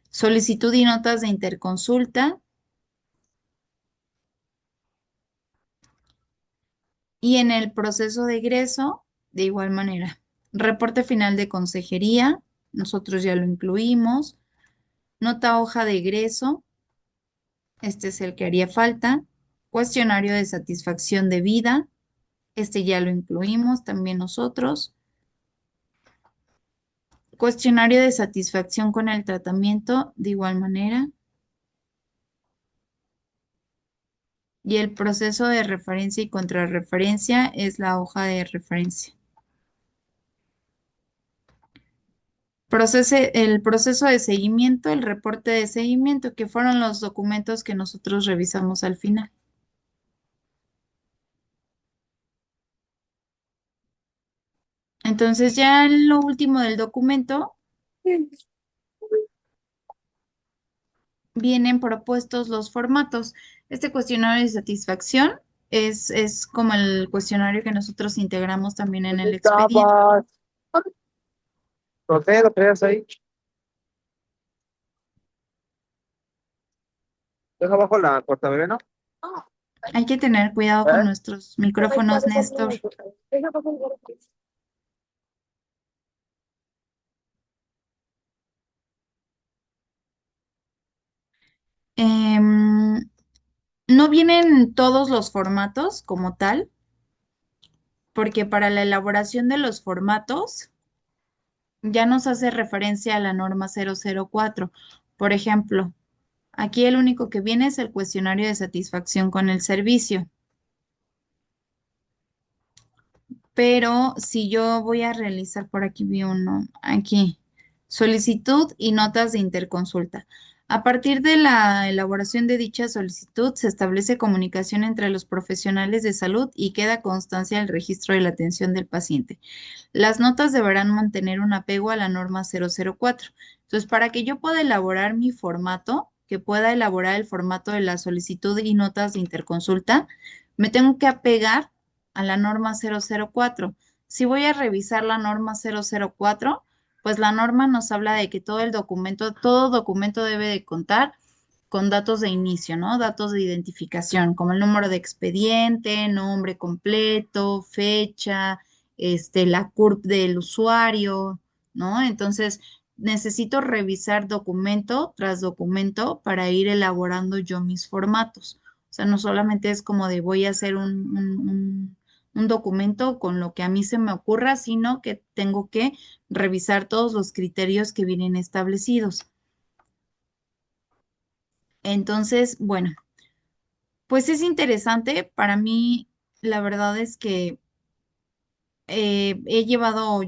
Solicitud y notas de interconsulta. Y en el proceso de egreso, de igual manera. Reporte final de consejería, nosotros ya lo incluimos. Nota hoja de egreso, este es el que haría falta. Cuestionario de satisfacción de vida, este ya lo incluimos también nosotros. Cuestionario de satisfacción con el tratamiento, de igual manera. Y el proceso de referencia y contrarreferencia es la hoja de referencia. El proceso de seguimiento, el reporte de seguimiento, que fueron los documentos que nosotros revisamos al final. Entonces, ya en lo último del documento vienen propuestos los formatos. Este cuestionario de satisfacción es como el cuestionario que nosotros integramos también en el expediente. Estabas. Lo traes ahí. Deja abajo la cortaveneno. Hay que tener cuidado con ¿Eh? nuestros micrófonos, Néstor. Em, no vienen todos los formatos como tal, porque para la elaboración de los formatos ya nos hace referencia a la norma 004. Por ejemplo, aquí el único que viene es el cuestionario de satisfacción con el servicio. Pero si yo voy a realizar, por aquí vi uno, aquí, solicitud y notas de interconsulta. A partir de la elaboración de dicha solicitud, se establece comunicación entre los profesionales de salud y queda constancia del registro de la atención del paciente. Las notas deberán mantener un apego a la norma 004. Entonces, para que yo pueda elaborar mi formato, que pueda elaborar el formato de la solicitud y notas de interconsulta, me tengo que apegar a la norma 004. Si voy a revisar la norma 004, pues la norma nos habla de que todo documento debe de contar con datos de inicio, ¿no? Datos de identificación, como el número de expediente, nombre completo, fecha, la CURP del usuario, ¿no? Entonces, necesito revisar documento tras documento para ir elaborando yo mis formatos. O sea, no solamente es como de voy a hacer un documento con lo que a mí se me ocurra, sino que tengo que revisar todos los criterios que vienen establecidos. Entonces, bueno. Pues es interesante. Para mí, la verdad es que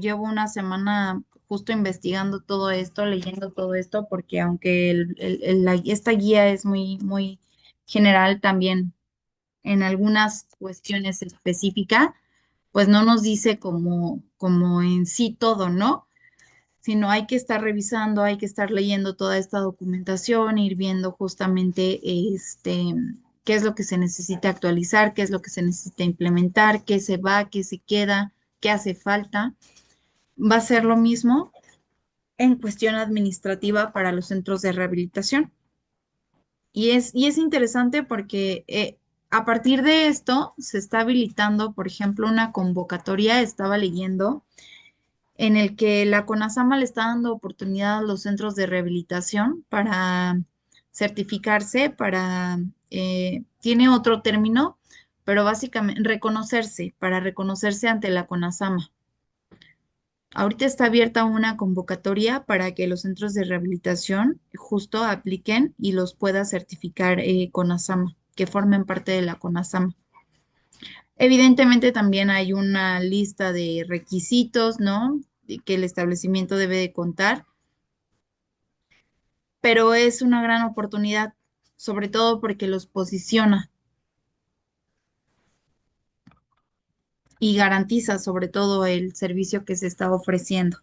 llevo una semana justo investigando todo esto, leyendo todo esto, porque aunque esta guía es muy, muy general también en algunas cuestiones específicas, pues no nos dice como en sí todo, ¿no? Sino hay que estar revisando, hay que estar leyendo toda esta documentación, ir viendo justamente qué es lo que se necesita actualizar, qué es lo que se necesita implementar, qué se va, qué se queda, qué hace falta. Va a ser lo mismo en cuestión administrativa para los centros de rehabilitación. Y es interesante porque a partir de esto se está habilitando, por ejemplo, una convocatoria, estaba leyendo, en el que la CONASAMA le está dando oportunidad a los centros de rehabilitación para certificarse, tiene otro término, pero básicamente para reconocerse ante la CONASAMA. Ahorita está abierta una convocatoria para que los centros de rehabilitación justo apliquen y los pueda certificar CONASAMA, que formen parte de la CONASAMA. Evidentemente también hay una lista de requisitos, ¿no? Que el establecimiento debe de contar, pero es una gran oportunidad, sobre todo porque los posiciona y garantiza sobre todo el servicio que se está ofreciendo.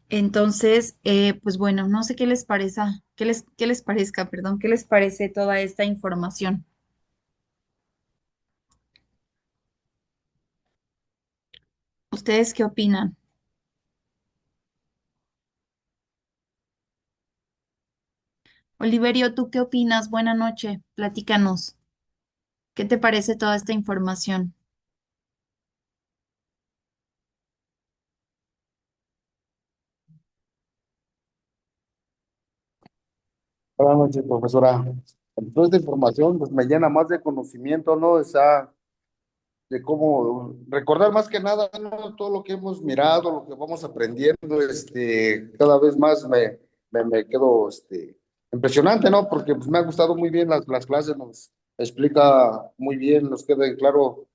Entonces, pues bueno, no sé qué les parezca, qué les parezca, perdón, qué les parece toda esta información. ¿Ustedes qué opinan? Oliverio, ¿tú qué opinas? Buena noche, platícanos. ¿Qué te parece toda esta información? Buenas noches, profesora. Toda esta información pues, me llena más de conocimiento, ¿no? Está de cómo recordar más que nada, ¿no? Todo lo que hemos mirado, lo que vamos aprendiendo, cada vez más me quedo impresionante, ¿no? Porque pues, me ha gustado muy bien las clases, nos explica muy bien, nos queda en claro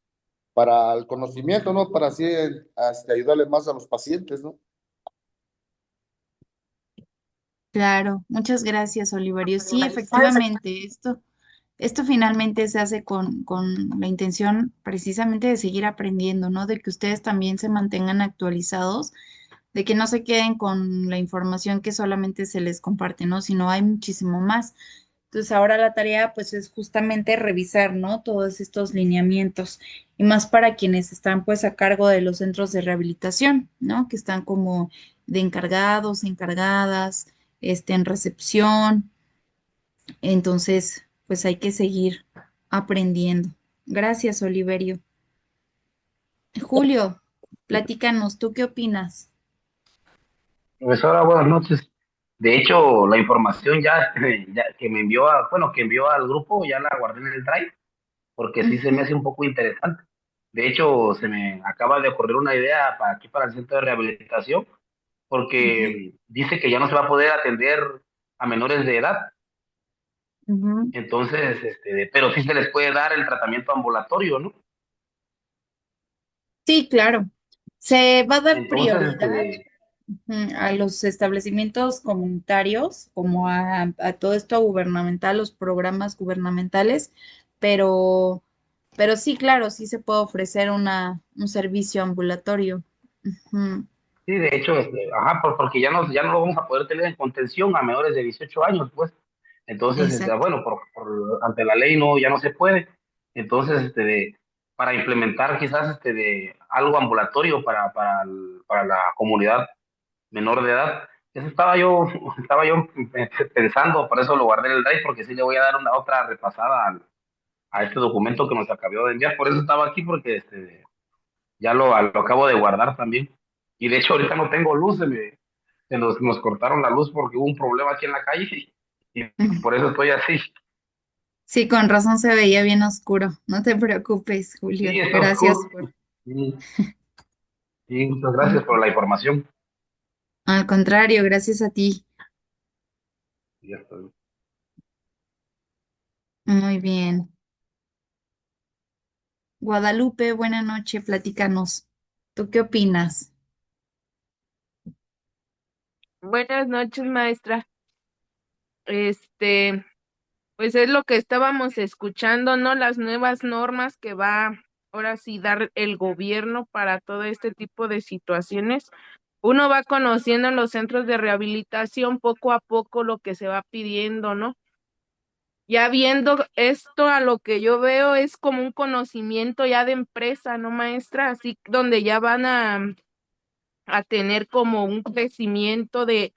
para el conocimiento, ¿no? Para así ayudarle más a los pacientes, ¿no? Claro, muchas gracias, Oliverio. Sí, efectivamente, esto finalmente se hace con la intención precisamente de seguir aprendiendo, ¿no? De que ustedes también se mantengan actualizados, de que no se queden con la información que solamente se les comparte, ¿no? Sino hay muchísimo más. Entonces ahora la tarea pues es justamente revisar, ¿no? Todos estos lineamientos y más para quienes están pues a cargo de los centros de rehabilitación, ¿no? Que están como de encargados, encargadas, en recepción. Entonces, pues hay que seguir aprendiendo. Gracias, Oliverio. Julio, platícanos, ¿tú qué opinas? Profesora, buenas noches. De hecho, la información ya, ya que me envió bueno, que envió al grupo, ya la guardé en el Drive, porque sí se me Ujú, hace un poco interesante. De hecho, se me acaba de ocurrir una idea para aquí, para el centro de rehabilitación, ujú, porque dice que ya no se va a poder atender a menores de edad. ujú. Entonces, pero sí se les puede dar el tratamiento ambulatorio, ¿no? Sí, claro. Se va a dar Entonces, prioridad a los establecimientos comunitarios, como a todo esto gubernamental, los programas gubernamentales, pero, pero sí, claro, sí se puede ofrecer un servicio ambulatorio. Ujú, sí, de hecho, ajá, porque ya no lo vamos a poder tener en contención a menores de 18 años, pues. Entonces, exacto. bueno, ante la ley no, ya no se puede. Entonces, para implementar quizás de algo ambulatorio para la comunidad menor de edad, eso estaba yo pensando, por eso lo guardé en el drive, porque sí le voy a dar una otra repasada a este documento que nos acabó de enviar. Por eso estaba aquí, porque ya lo acabo de guardar también. Y de hecho ahorita no tengo luz, nos cortaron la luz porque hubo un problema aquí en la calle y Ujú. por eso estoy así. Sí, con razón se veía bien oscuro. No te preocupes, Sí, Julio. está Gracias oscuro. por... Sí, sí, muchas gracias por Ujú. la información. Al contrario, gracias a ti. Ya está. Muy bien. Guadalupe, buena noche, platícanos. ¿Tú qué opinas? Buenas noches, maestra. Este, pues es lo que estábamos escuchando, ¿no? Las nuevas normas que va ahora sí dar el gobierno para todo este tipo de situaciones. Uno va conociendo en los centros de rehabilitación poco a poco lo que se va pidiendo, ¿no? Ya viendo esto, a lo que yo veo es como un conocimiento ya de empresa, ¿no, maestra? Así donde ya van a tener como un crecimiento de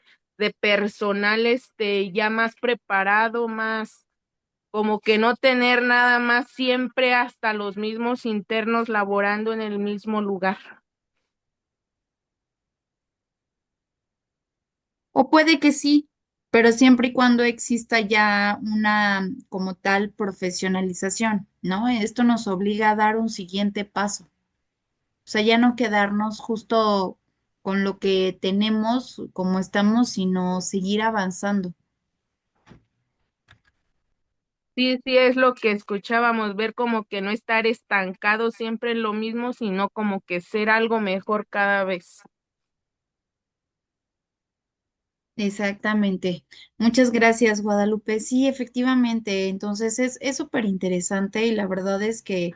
personal ya más preparado, más como que no tener nada más siempre hasta los mismos internos laborando en el mismo lugar. O puede que sí, pero siempre y cuando exista ya una como tal profesionalización, ¿no? Esto nos obliga a dar un siguiente paso. O sea, ya no quedarnos justo con lo que tenemos como estamos, sino seguir avanzando. Sí, sí, es lo que escuchábamos, ver como que no estar estancado siempre en lo mismo, sino como que ser algo mejor cada vez. Exactamente. Muchas gracias, Guadalupe. Sí, efectivamente. Entonces es súper interesante y la verdad es que,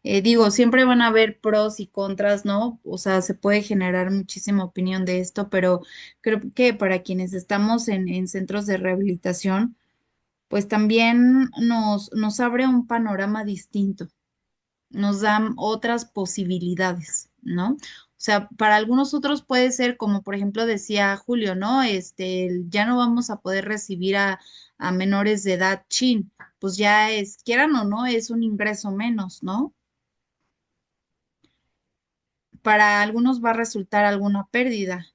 digo, siempre van a haber pros y contras, ¿no? O sea, se puede generar muchísima opinión de esto, pero creo que para quienes estamos en centros de rehabilitación, pues también nos abre un panorama distinto, nos dan otras posibilidades, ¿no? O sea, para algunos otros puede ser como por ejemplo decía Julio, ¿no? Ya no vamos a poder recibir a menores de edad chin, pues ya es, quieran o no, es un ingreso menos, ¿no? Para algunos va a resultar alguna pérdida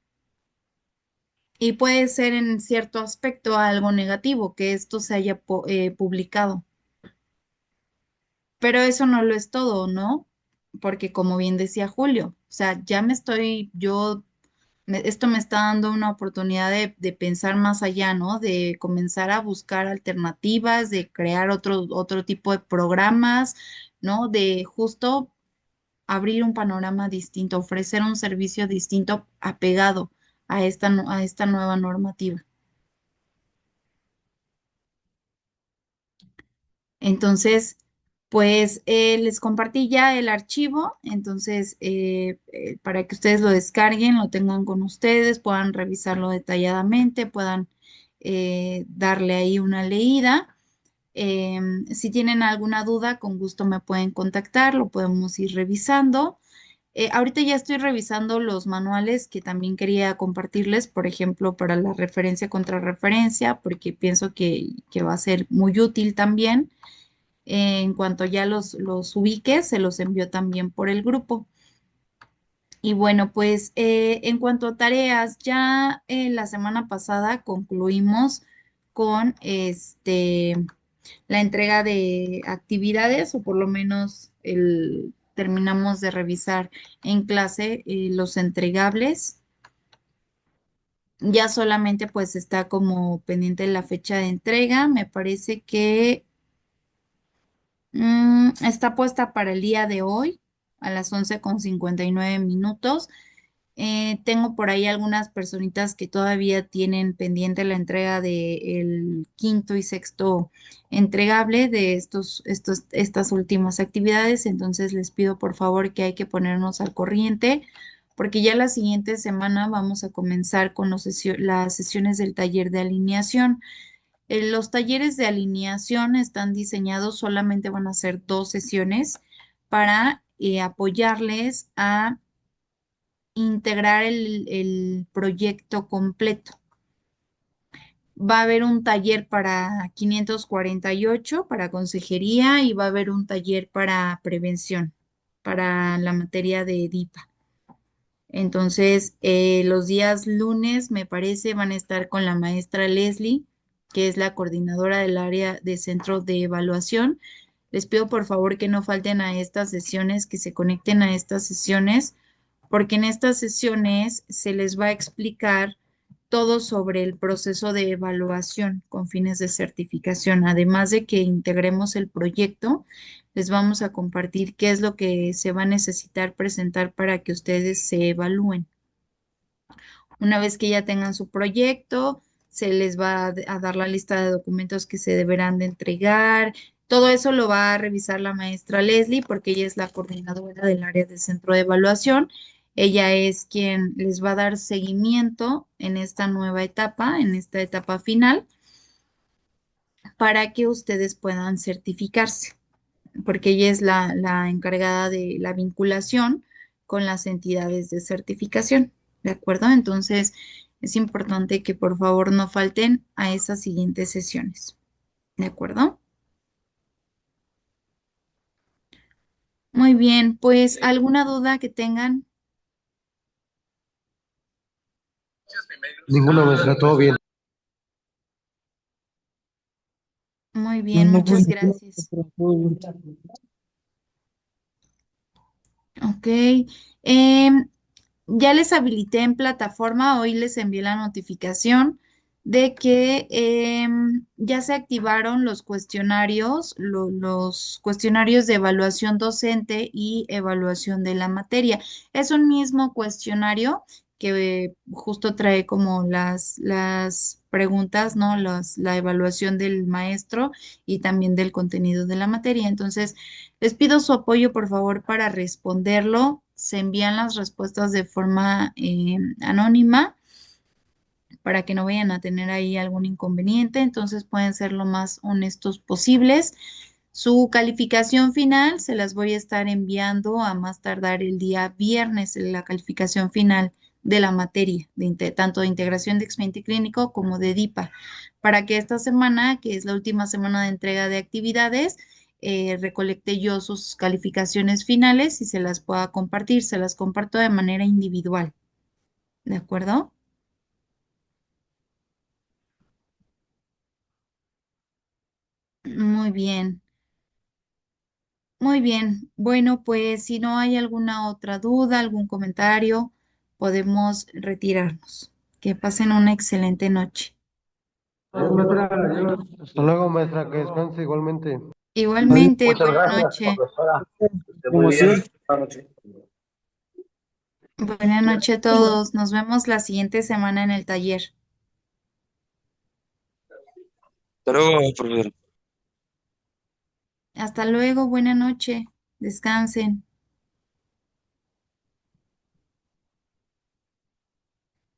y puede ser en cierto aspecto algo negativo que esto se haya publicado, pero eso no lo es todo, ¿no? Porque como bien decía Julio, o sea, ya me estoy yo esto me está dando una oportunidad de pensar más allá, ¿no? De comenzar a buscar alternativas, de crear otro tipo de programas, ¿no? De justo abrir un panorama distinto, ofrecer un servicio distinto apegado a a esta nueva normativa. Entonces, pues les compartí ya el archivo, entonces para que ustedes lo descarguen, lo tengan con ustedes, puedan revisarlo detalladamente, puedan darle ahí una leída. Si tienen alguna duda, con gusto me pueden contactar, lo podemos ir revisando. Ahorita ya estoy revisando los manuales que también quería compartirles, por ejemplo, para la referencia contra referencia, porque pienso que va a ser muy útil también. En cuanto ya los ubique, se los envió también por el grupo. Y bueno, pues en cuanto a tareas, ya la semana pasada concluimos con la entrega de actividades, o por lo menos terminamos de revisar en clase los entregables. Ya solamente pues está como pendiente la fecha de entrega. Me parece que está puesta para el día de hoy a las 11:59. Tengo por ahí algunas personitas que todavía tienen pendiente la entrega de el quinto y sexto entregable de estas últimas actividades. Entonces les pido por favor que hay que ponernos al corriente porque ya la siguiente semana vamos a comenzar con las sesiones del taller de alineación. Los talleres de alineación están diseñados, solamente van a ser 2 sesiones para apoyarles a integrar el proyecto completo. Va a haber un taller para 548 para consejería, y va a haber un taller para prevención, para la materia de DIPA. Entonces, los días lunes, me parece, van a estar con la maestra Leslie, que es la coordinadora del área de centro de evaluación. Les pido por favor que no falten a estas sesiones, que se conecten a estas sesiones, porque en estas sesiones se les va a explicar todo sobre el proceso de evaluación con fines de certificación. Además de que integremos el proyecto, les vamos a compartir qué es lo que se va a necesitar presentar para que ustedes se evalúen. Una vez que ya tengan su proyecto, se les va a dar la lista de documentos que se deberán de entregar. Todo eso lo va a revisar la maestra Leslie porque ella es la coordinadora del área del centro de evaluación. Ella es quien les va a dar seguimiento en esta nueva etapa, en esta etapa final, para que ustedes puedan certificarse, porque ella es la encargada de la vinculación con las entidades de certificación, ¿de acuerdo? Entonces, es importante que por favor no falten a esas siguientes sesiones, ¿de acuerdo? Muy bien, pues ¿alguna duda que tengan? Ninguna maestra, todo bien. Muy bien, muchas gracias. Ok. em, Ya les habilité en plataforma, hoy les envié la notificación de que ya se activaron los cuestionarios, los cuestionarios de evaluación docente y evaluación de la materia. Es un mismo cuestionario que justo trae como las preguntas, ¿no? La evaluación del maestro y también del contenido de la materia. Entonces, les pido su apoyo, por favor, para responderlo. Se envían las respuestas de forma anónima para que no vayan a tener ahí algún inconveniente. Entonces pueden ser lo más honestos posibles. Su calificación final se las voy a estar enviando a más tardar el día viernes, la calificación final de la materia, tanto de integración de expediente clínico como de DIPA, para que esta semana, que es la última semana de entrega de actividades, recolecte yo sus calificaciones finales y se las pueda compartir. Se las comparto de manera individual, ¿de acuerdo? Muy bien, muy bien. Bueno, pues si no hay alguna otra duda, algún comentario, podemos retirarnos. Que pasen una excelente noche. Maestra, adiós. Hasta luego, maestra, que descanse igualmente. Igualmente, Muchas buena gracias, noche. profesora. Que esté muy bien. Buena noche a todos. Nos vemos la siguiente semana en el taller. Hasta luego, profesor. Hasta luego, buena noche. Descansen.